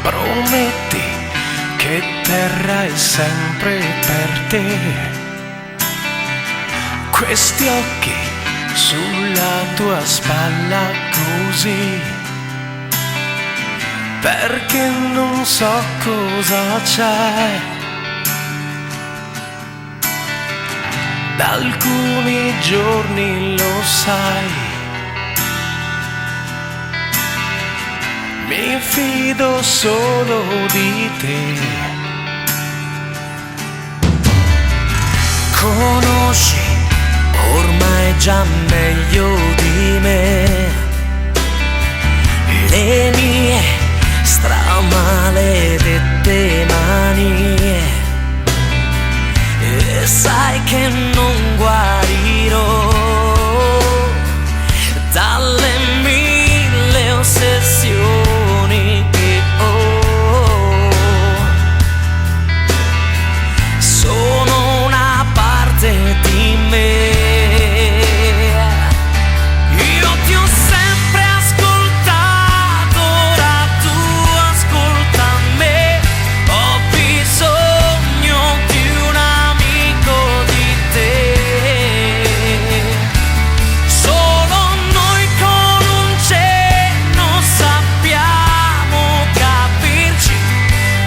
Prometti che terrai sempre per te questi occhi sulla tua spalla così, perché non so cosa c'è. Da alcuni giorni lo sai, mi fido solo di te. Conosci ormai già meglio di me le mie stramaledette mani, e sai che non guarirò dalle mille ossessioni che ho. Sono una parte di me. Io ti ho sempre ascoltato, ora tu ascolta me. Ho bisogno di un amico di te. Solo noi con un cenno sappiamo capirci,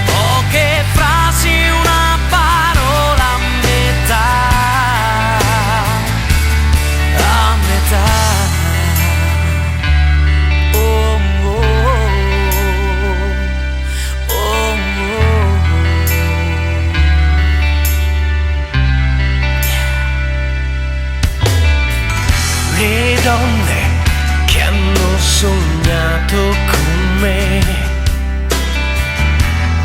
poche frasi, una parola a metà, a metà. Oh, oh, oh, oh, Le donne che hanno sognato con me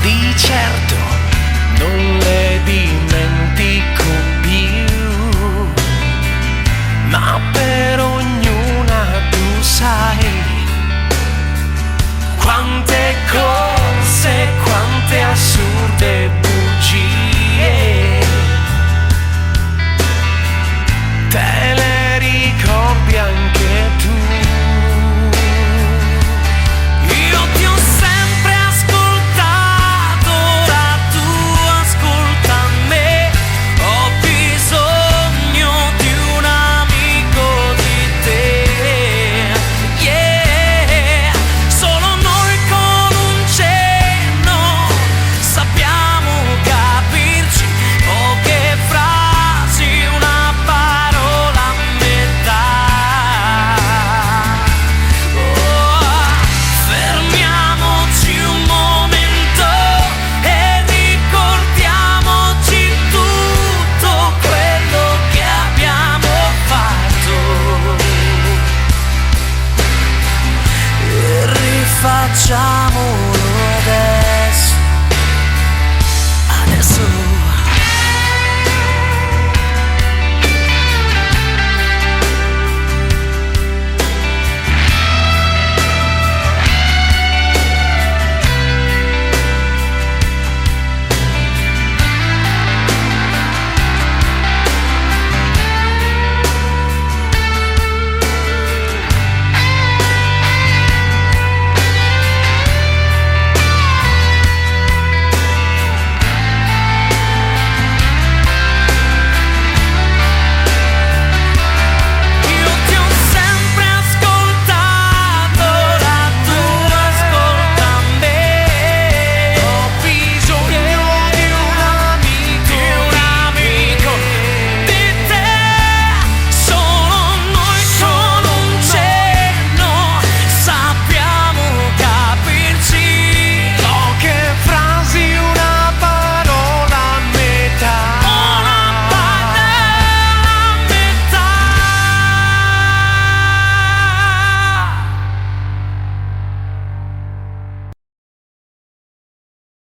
di certo